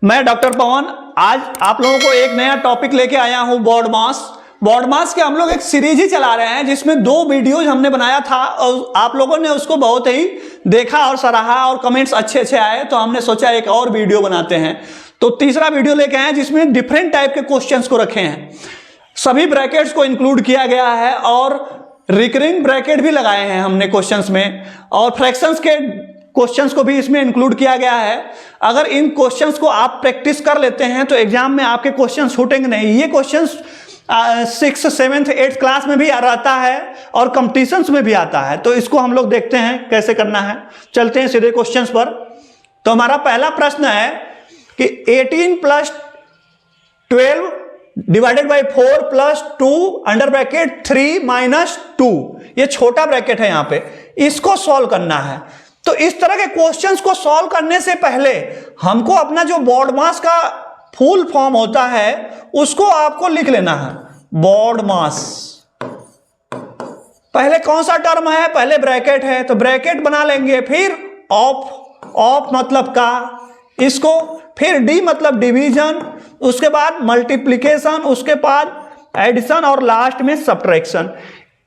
मैं डॉक्टर पवन आज आप लोगों को एक नया टॉपिक लेके आया हूं। बॉड मास के हम लोग एक सीरीज ही चला रहे हैं जिसमें 2 वीडियोज हमने बनाया था और आप लोगों ने उसको बहुत ही देखा और सराहा और कमेंट्स अच्छे आए, तो हमने सोचा एक और वीडियो बनाते हैं। तो तीसरा वीडियो लेके आए जिसमें डिफरेंट टाइप के क्वेश्चंस को रखे हैं, सभी ब्रैकेट्स को इंक्लूड किया गया है और रिकरिंग ब्रैकेट भी लगाए हैं हमने क्वेश्चंस में, और फ्रैक्शंस के क्वेश्चंस को भी इसमें इंक्लूड किया गया है। अगर इन क्वेश्चंस को आप प्रैक्टिस कर लेते हैं तो एग्जाम में आपके क्वेश्चन छूटेंगे नहीं। ये questions 6th 7th 8th class में भी रहता है और कंपटीशंस में भी आता है, तो इसको हम लोग देखते हैं कैसे करना है। चलते हैं सीधे क्वेश्चंस पर। तो हमारा पहला प्रश्न है कि 18 + 12 डिवाइडेड बाई 4 + 2 अंडर ब्रैकेट 3 - 2, ये छोटा ब्रैकेट है यहाँ पे, इसको सॉल्व करना है। तो इस तरह के क्वेश्चंस को सॉल्व करने से पहले हमको अपना जो बॉड मास का फुल फॉर्म होता है उसको आपको लिख लेना है। बॉड मास पहले कौन सा टर्म है, पहले ब्रैकेट है तो ब्रैकेट बना लेंगे, फिर ऑफ मतलब का, इसको फिर डी मतलब डिवीजन, उसके बाद मल्टीप्लिकेशन, उसके बाद एडिशन और लास्ट में सब्ट्रैक्शन।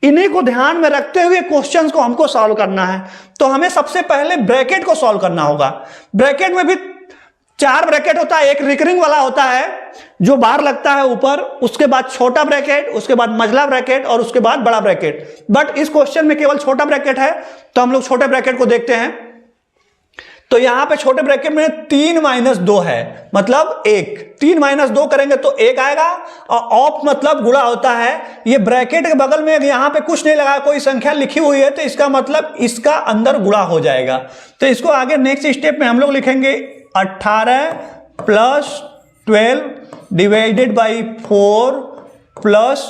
इन्हीं को ध्यान में रखते हुए क्वेश्चंस को हमको सॉल्व करना है। तो हमें सबसे पहले ब्रैकेट को सॉल्व करना होगा। ब्रैकेट में भी 4 ब्रैकेट होता है, एक रिकरिंग वाला होता है जो बार लगता है ऊपर, उसके बाद छोटा ब्रैकेट, उसके बाद मझला ब्रैकेट और उसके बाद बड़ा ब्रैकेट। बट इस क्वेश्चन में केवल छोटा ब्रैकेट है तो हम लोग छोटे ब्रैकेट को देखते हैं। तो यहां पे छोटे ब्रैकेट में 3 - 2 है, मतलब 1। 3 - 2 करेंगे तो 1 आएगा, और ऑफ मतलब गुणा होता है। ये ब्रैकेट के बगल में यहां पे कुछ नहीं लगा, कोई संख्या लिखी हुई है तो इसका मतलब इसका अंदर गुणा हो जाएगा। तो इसको आगे नेक्स्ट स्टेप में हम लोग लिखेंगे 18 + 12 डिवाइडेड बाई 4 +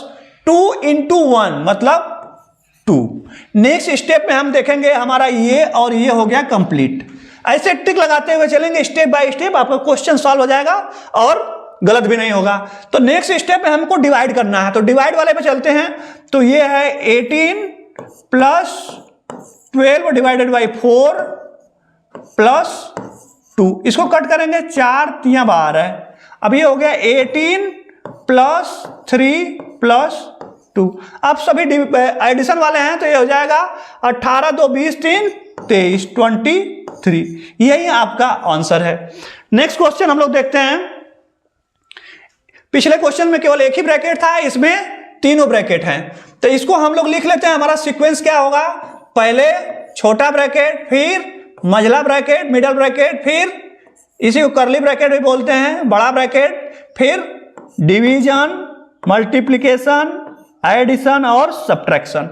2 × 1 मतलब 2। नेक्स्ट स्टेप में हम देखेंगे हमारा ये और ये हो गया कंप्लीट। ऐसे टिक लगाते हुए चलेंगे स्टेप बाय स्टेप, आपका क्वेश्चन सॉल्व हो जाएगा और गलत भी नहीं होगा। तो नेक्स्ट स्टेप में हमको डिवाइड करना है, तो डिवाइड वाले पे चलते हैं। तो ये है 18 + 12 डिवाइडेड बाई 4 + 2, इसको कट करेंगे, 4 × 3 = 12। अब ये हो गया 18 + 3 + 2। अब सभी एडिशन वाले हैं तो ये हो जाएगा 18 × 2 = 20, 3 = 23, 23। यही आपका आंसर है। नेक्स्ट क्वेश्चन हम लोग देखते हैं। पिछले क्वेश्चन में केवल एक ही ब्रैकेट था, इसमें तीनों ब्रैकेट हैं, तो इसको हम लोग लिख लेते हैं। हमारा सीक्वेंस क्या होगा, पहले छोटा ब्रैकेट, फिर मझला ब्रैकेट, मिडल ब्रैकेट, फिर इसी को कर्ली ब्रैकेट भी बोलते हैं, बड़ा ब्रैकेट, फिर डिवीजन, मल्टीप्लिकेशन, एडिशन और सब्ट्रैक्शन।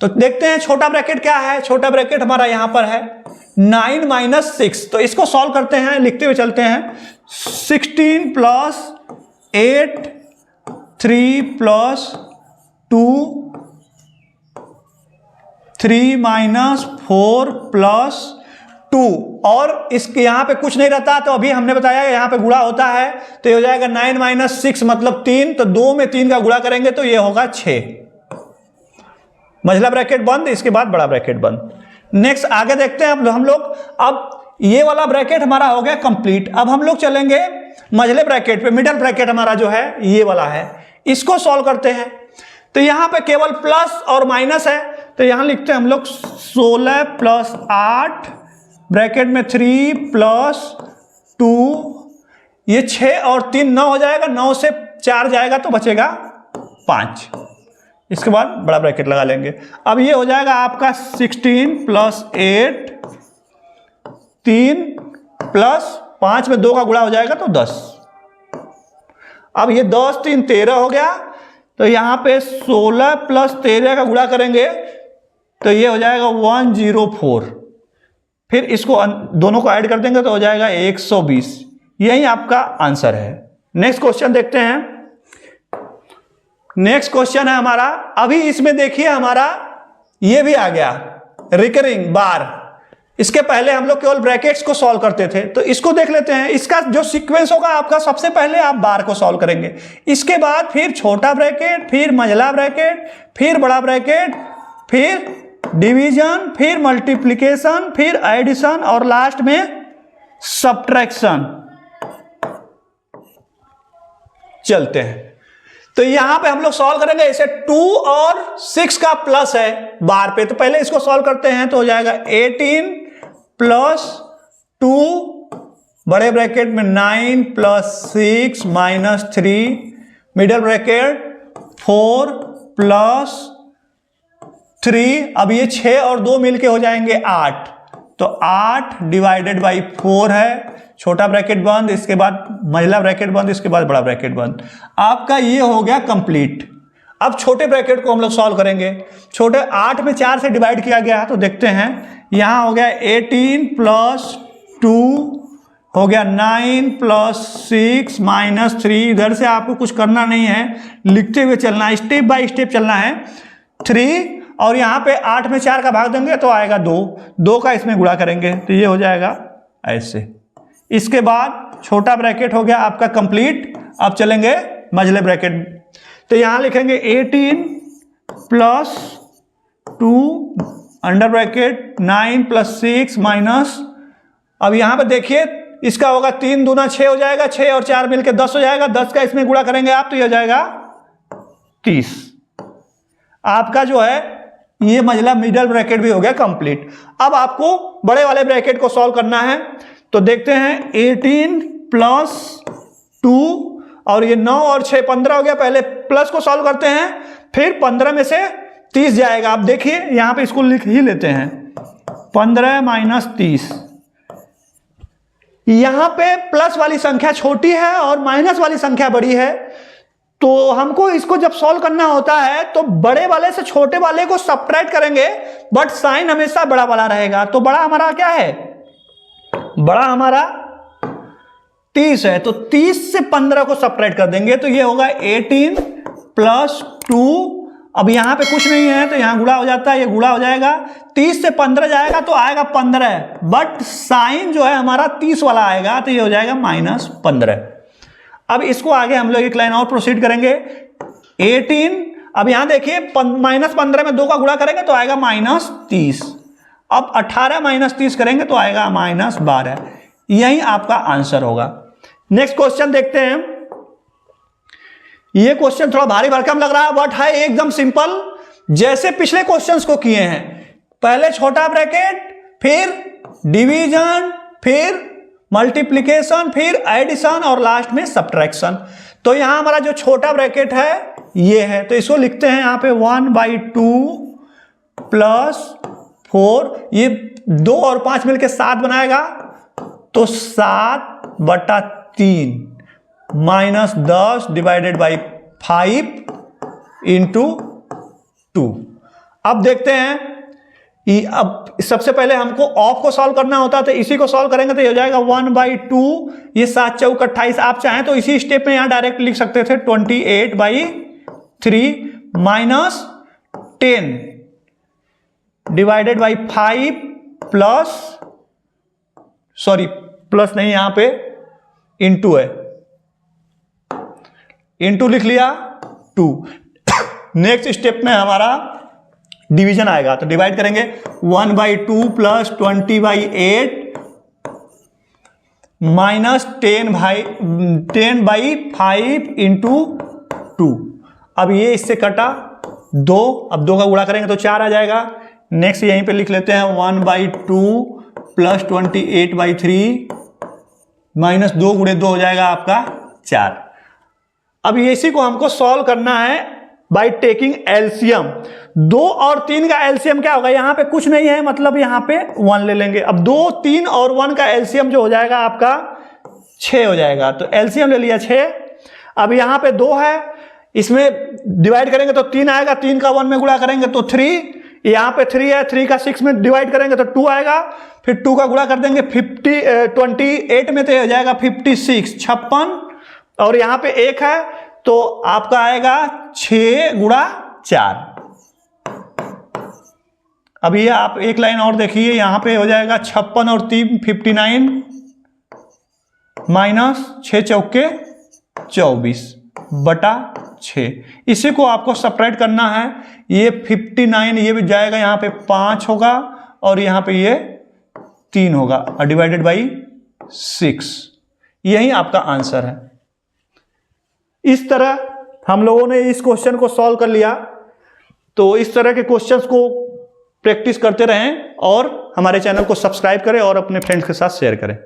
तो देखते हैं छोटा ब्रैकेट क्या है। छोटा ब्रैकेट हमारा यहां पर है 9 - 6, तो इसको सॉल्व करते हैं, लिखते हुए चलते हैं। 16 + 8 3 + 2 3 - 4 + 2, और इसके यहां पे कुछ नहीं रहता तो अभी हमने बताया यहां पे गुणा होता है, तो ये हो जाएगा 9 - 6 मतलब 3, तो 2 में 3 का गुणा करेंगे तो ये होगा 6। मझला ब्रैकेट बंद, इसके बाद बड़ा ब्रैकेट बंद। नेक्स्ट आगे देखते हैं हम लोग। अब ये वाला ब्रैकेट हमारा हो गया कंप्लीट। अब हम लोग चलेंगे मझले ब्रैकेट पे, मिडल ब्रैकेट हमारा जो है ये वाला है, इसको सॉल्व करते हैं। तो यहां पे केवल प्लस और माइनस है, तो यहां लिखते हैं हम लोग 16 + 8 ब्रैकेट में 3 + 2, ये 6 और 3 9 हो जाएगा, 9 से 4 जाएगा तो बचेगा 5। इसके बाद बड़ा ब्रैकेट लगा लेंगे। अब ये हो जाएगा आपका 16 + 8 3 + 5 में 2 का गुणा हो जाएगा तो 10। अब ये 10 3 13 हो गया, तो यहां पे 16 + 13 का गुणा करेंगे तो ये हो जाएगा 104। फिर इसको दोनों को ऐड कर देंगे तो हो जाएगा 120। यही आपका आंसर है। नेक्स्ट क्वेश्चन देखते हैं। नेक्स्ट क्वेश्चन है हमारा, अभी इसमें देखिए हमारा ये भी आ गया रिकरिंग बार। इसके पहले हम लोग केवल ब्रैकेट्स को सॉल्व करते थे, तो इसको देख लेते हैं। इसका जो सीक्वेंस होगा आपका, सबसे पहले आप बार को सॉल्व करेंगे, इसके बाद फिर छोटा ब्रैकेट, फिर मझला ब्रैकेट, फिर बड़ा ब्रैकेट, फिर डिवीजन, फिर मल्टीप्लिकेशन, फिर एडिशन और लास्ट में सब्ट्रैक्शन। चलते हैं। तो यहां पे हम लोग सॉल्व करेंगे, इसे 2 और 6 का प्लस है बार पे, तो पहले इसको सॉल्व करते हैं। तो हो जाएगा 18 प्लस 2 बड़े ब्रैकेट में 9 plus 6 minus 3 middle bracket 4 plus 3, अब ये 6 और 2 मिलके हो जाएंगे 8, तो 8 डिवाइडेड बाई 4 है, छोटा ब्रैकेट बंद, इसके बाद महिला ब्रैकेट बंद, इसके बाद बड़ा ब्रैकेट बंद। आपका ये हो गया कंप्लीट। अब छोटे ब्रैकेट को हम लोग सॉल्व करेंगे। छोटे 8 में 4 से डिवाइड किया गया, तो देखते हैं यहां हो गया 18 प्लस 2 हो गया 9 प्लस 6 माइनस 3, इधर से आपको कुछ करना नहीं है, लिखते हुए चलना है, स्टेप बाय स्टेप चलना है। 3 और यहाँ पे 8 में 4 का भाग देंगे तो आएगा 2 का इसमें गुणा करेंगे तो ये हो जाएगा ऐसे। इसके बाद छोटा ब्रैकेट हो गया आपका कंप्लीट। अब चलेंगे मझले ब्रैकेट, तो यहाँ लिखेंगे 18 plus 2 under bracket 9 plus 6 minus, अब यहाँ पे देखिए इसका होगा 3 दूना 6 हो जाएगा, 6 और 4 मिलके 10 हो जाएगा, 10 का इसमें गुणा करेंगे आप तो ये हो जाएगा 30। आपका जो है ये मझला मिडल ब्रैकेट भी हो गया कंप्लीट। अब आपको बड़े वाले ब्रैकेट को सॉल्व करना है, तो देखते हैं 18 प्लस 2 और ये 9 और 6 15 हो गया। पहले प्लस को सॉल्व करते हैं, फिर 15 में से 30 जाएगा। आप देखिए यहां पे इसको लिख ही लेते हैं, 15 माइनस 30। यहां पे प्लस वाली संख्या छोटी है और माइनस वाली संख्या बड़ी है, तो हमको इसको जब सॉल्व करना होता है तो बड़े वाले से छोटे वाले को सब्ट्रैक्ट करेंगे, बट साइन हमेशा बड़ा वाला रहेगा। तो बड़ा हमारा क्या है, बड़ा हमारा 30 है, तो 30 से 15 को सब्ट्रैक्ट कर देंगे तो ये होगा 18 प्लस 2। अब यहां पे कुछ नहीं है तो यहां गुणा हो जाता है, ये गुणा हो जाएगा, 30 से 15 जाएगा तो आएगा 15, बट साइन जो है हमारा 30 वाला आएगा तो ये हो जाएगा -15। अब इसको आगे हम लोग एक लाइन और प्रोसीड करेंगे। 18, अब यहां देखिए -15 में 2 का गुणा करेंगे तो आएगा -30। अब 18 माइनस 30 करेंगे तो आएगा -12। यही आपका आंसर होगा। नेक्स्ट क्वेश्चन देखते हैं। ये क्वेश्चन थोड़ा भारी भरकम लग रहा है, बट है एकदम सिंपल, जैसे पिछले क्वेश्चंस को किए हैं। पहले छोटा ब्रैकेट, फिर डिवीजन, फिर मल्टीप्लिकेशन, फिर एडिशन और लास्ट में सब्ट्रैक्शन। तो यहां हमारा जो छोटा ब्रैकेट है ये है, तो इसको लिखते हैं यहां पे 1/2 प्लस 4, ये 2 और 5 मिलके 7 बनाएगा, तो 7/3 माइनस 10 डिवाइडेड बाई 5 इंटू 2। अब देखते हैं, अब सबसे पहले हमको ऑफ को सॉल्व करना होता है, तो इसी को सॉल्व करेंगे तो ये हो जाएगा 1/2, ये 7 चौक 28। आप चाहें तो इसी स्टेप में यहां डायरेक्ट लिख सकते थे 28/3 minus 10 divided by 5 plus, sorry plus नहीं, यहां पे इंटू है, इंटू लिख लिया 2। नेक्स्ट स्टेप में हमारा डिवीजन आएगा, तो डिवाइड करेंगे 1/2 प्लस 20/8 माइनस 10/5 इंटू 2। अब ये इससे कटा 2, अब 2 का गुणा करेंगे तो 4 आ जाएगा। नेक्स्ट यहीं पे लिख लेते हैं 1/2 प्लस 28/3 माइनस 2 गुणे 2 हो जाएगा आपका 4। अब इसी को हमको सॉल्व करना है बाई टेकिंग एलसीएम। 2 और 3 का एलसीएम क्या होगा, यहां पे कुछ नहीं है, मतलब यहां पे 1 ले लेंगे। अब 2, 3 और 1 का एलसीएम जो हो जाएगा आपका 6 हो जाएगा, तो एलसीएम ले लिया 6। अब यहां पे 2 है, इसमें डिवाइड करेंगे तो 3 आएगा, 3 का 1 में गुणा करेंगे तो 3, यहां पे 3 है, 3 का 6 में डिवाइड करेंगे तो 2 आएगा, फिर 2 का गुणा कर देंगे 28 में तो हो जाएगा 56 56, और यहां पे 1 है तो आपका आएगा 6 गुणा 4। अभी आप एक लाइन और देखिए, यहां पे हो जाएगा 56 और 3 59 माइनस 6 चौके 24/6। इसी को आपको सब्ट्रैक्ट करना है। ये 59 ये भी जाएगा, यहां पे 5 होगा और यहां पे ये 3 होगा और डिवाइडेड बाई 6। यही आपका आंसर है। इस तरह हम लोगों ने इस क्वेश्चन को सॉल्व कर लिया। तो इस तरह के क्वेश्चंस को प्रैक्टिस करते रहें और हमारे चैनल को सब्सक्राइब करें और अपने फ्रेंड्स के साथ शेयर करें।